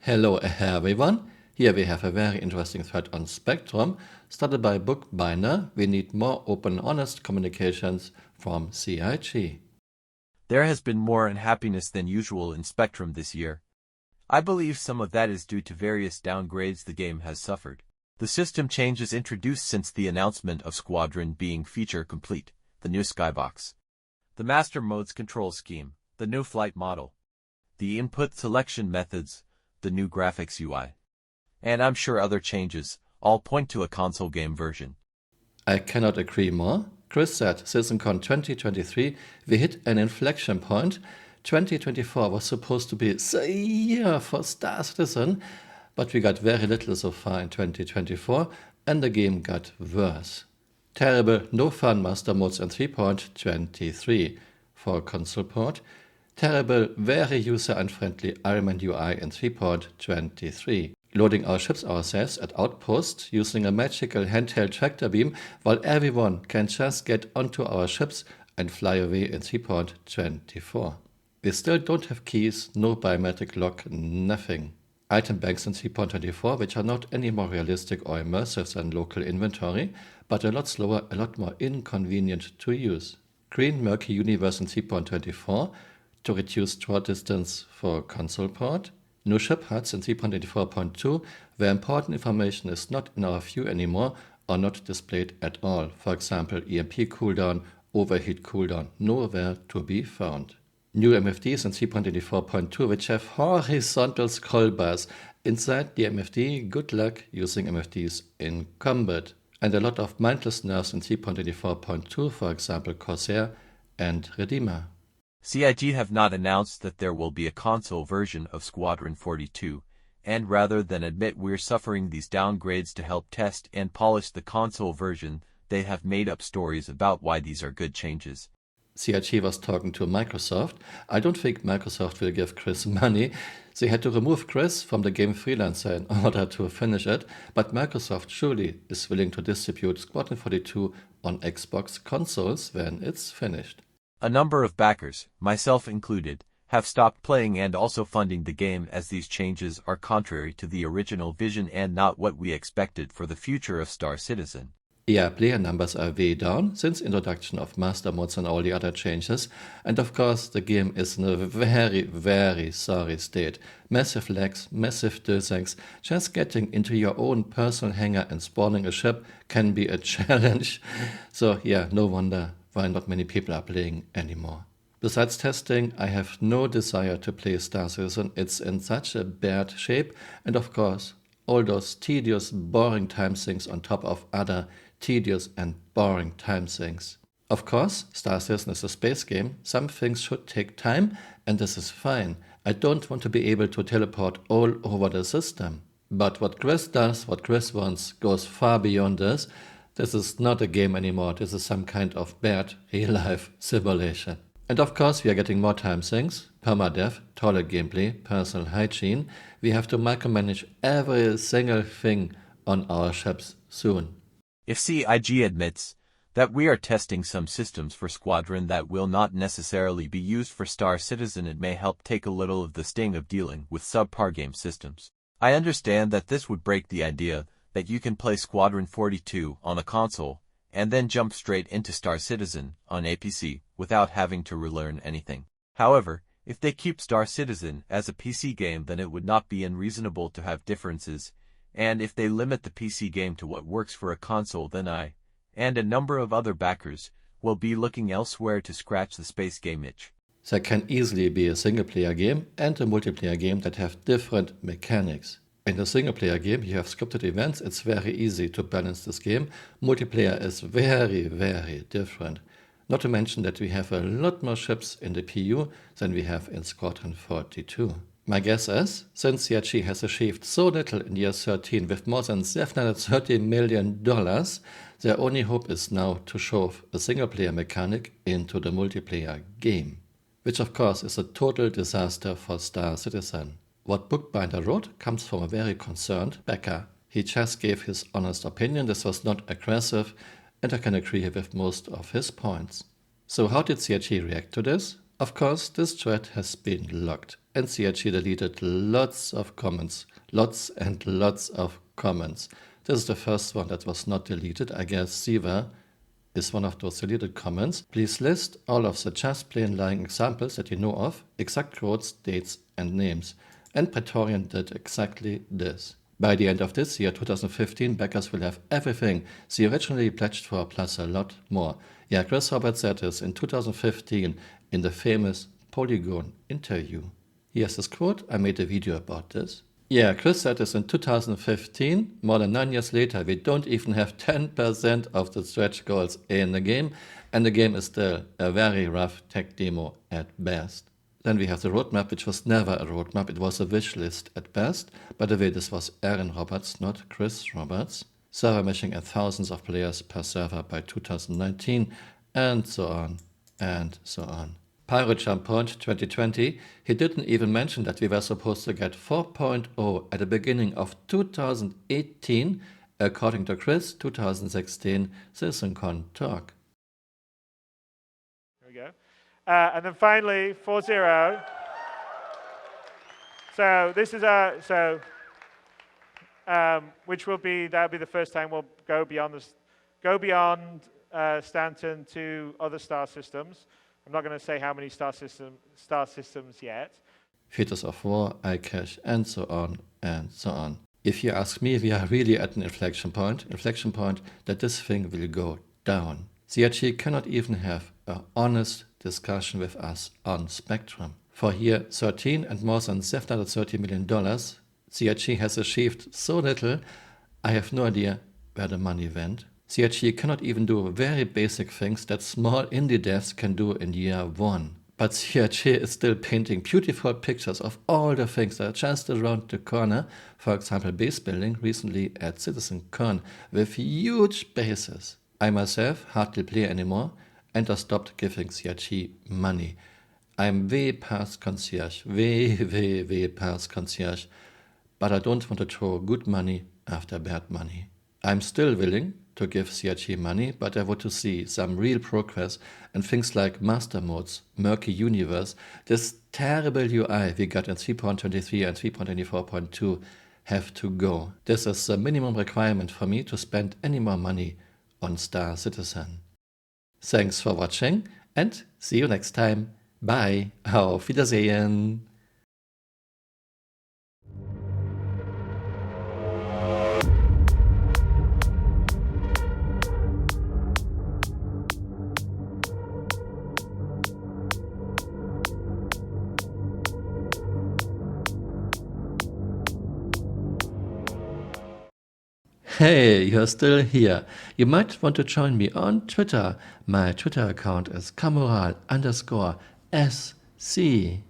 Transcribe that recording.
Hello everyone, here we have a very interesting thread on Spectrum, started by Bookbinder. We need more open, honest communications from CIG. There has been more unhappiness than usual in Spectrum this year. I believe some of that is due to various downgrades the game has suffered. The system changes introduced since the announcement of Squadron being feature complete, the new skybox, the master modes control scheme, the new flight model, the input selection methods, the new graphics UI, and I'm sure other changes, all point to a console game version. I cannot agree more. Chris said, CitizenCon 2023, we hit an inflection point. 2024 was supposed to be the year for Star Citizen, but we got very little so far in 2024, and the game got worse. Terrible, no fun master modes in 3.23 for console port. Terrible, very user-unfriendly Ironman UI in 3.23. Loading our ships ourselves at outposts using a magical handheld tractor beam while everyone can just get onto our ships and fly away in 3.24. We still don't have keys, no biometric lock, nothing. Item banks in 3.24 which are not any more realistic or immersive than local inventory, but a lot slower, a lot more inconvenient to use. Green murky universe in 3.24 to reduce draw distance for console port. New ship HUDs in 3.24.2 where important information is not in our view anymore or not displayed at all. For example, EMP cooldown, overheat cooldown, nowhere to be found. New MFDs in 3.24.2 which have horizontal scroll bars. Inside the MFD, good luck using MFDs in combat. And a lot of mindless nerfs in 3.24.2, for example Corsair and Redeemer. CIG have not announced that there will be a console version of Squadron 42, and rather than admit we're suffering these downgrades to help test and polish the console version, they have made up stories about why these are good changes. CIG was talking to Microsoft. I don't think Microsoft will give Chris money. They had to remove Chris from the game freelancer in order to finish it, but Microsoft surely is willing to distribute Squadron 42 on Xbox consoles when it's finished. A number of backers, myself included, have stopped playing and also funding the game as these changes are contrary to the original vision and not what we expected for the future of Star Citizen. Yeah, player numbers are way down since introduction of master modes and all the other changes, and of course the game is in a very, very sorry state. Massive lags, massive DIMMs, just getting into your own personal hangar and spawning a ship can be a challenge. So yeah, no wonder why not many people are playing anymore. Besides testing, I have no desire to play Star Citizen. It's in such a bad shape, and of course all those tedious, boring time sinks on top of other tedious and boring time sinks. Of course, Star Citizen is a space game. Some things should take time, and this is fine. I don't want to be able to teleport all over the system. But what Chris does, what Chris wants, goes far beyond this. This is not a game anymore. This is some kind of bad real-life simulation. And of course, we are getting more time sinks, permadeath, toilet gameplay, personal hygiene. We have to micromanage every single thing on our ships soon. If CIG admits that we are testing some systems for Squadron that will not necessarily be used for Star Citizen, it may help take a little of the sting of dealing with subpar game systems. I understand that this would break the idea that you can play Squadron 42 on a console and then jump straight into Star Citizen on a PC without having to relearn anything. However, if they keep Star Citizen as a PC game, then it would not be unreasonable to have differences, and if they limit the PC game to what works for a console, then I, and a number of other backers, will be looking elsewhere to scratch the space game itch. There can easily be a single-player game and a multiplayer game that have different mechanics. In a single-player game, you have scripted events. It's very easy to balance this game. Multiplayer is very, very different. Not to mention that we have a lot more ships in the PU than we have in Squadron 42. My guess is, since CIG has achieved so little in year 13 with more than $730 million, their only hope is now to shove a single-player mechanic into the multiplayer game. Which of course is a total disaster for Star Citizen. What Bookbinder wrote comes from a very concerned backer. He just gave his honest opinion. This was not aggressive, and I can agree with most of his points. So how did CIG react to this? Of course, this thread has been locked, and CRG deleted lots of comments. Lots and lots of comments. This is the first one that was not deleted. I guess Siva is one of those deleted comments. Please list all of the just plain lying examples that you know of, exact quotes, dates and names. And Praetorian did exactly this. By the end of this year, 2015, backers will have everything they originally pledged for plus a lot more. Yeah, Chris Roberts said this in 2015 in the famous Polygon interview. Here's this quote. I made a video about this. Yeah, Chris said this in 2015. More than 9 years later, we don't even have 10% of the stretch goals in the game, and the game is still a very rough tech demo at best. Then we have the roadmap, which was never a roadmap. It was a wish list at best. By the way, this was Aaron Roberts, not Chris Roberts. Server meshing and thousands of players per server by 2019, and so on, and so on. Pirate Jump Point 2020, he didn't even mention that we were supposed to get 4.0 at the beginning of 2018, according to Chris, 2016 CitizenCon talk. There we go. And then finally, 4.0. So this is that'll be the first time we'll go beyond Stanton to other star systems. I'm not going to say how many star systems yet. Theaters of War, iCache, and so on, and so on. If you ask me, we are really at an inflection point that this thing will go down. CRG cannot even have an honest discussion with us on Spectrum. For year 13 and more than $730 million, CRG has achieved so little, I have no idea where the money went. CRG cannot even do very basic things that small indie devs can do in year 1. But CRG is still painting beautiful pictures of all the things that are just around the corner, for example base building recently at CitizenCon with huge bases. I myself hardly play anymore and I stopped giving CRG money. I'm way past concierge, way past concierge, but I don't want to throw good money after bad money. I'm still willing to give CRG money, but I want to see some real progress and things like master modes, murky universe, this terrible UI we got in 3.23 and 3.24.2 have to go. This is the minimum requirement for me to spend any more money on Star Citizen. Thanks for watching and see you next time. Bye. Auf Wiedersehen. Hey, you're still here. You might want to join me on Twitter. My Twitter account is Camural_SC.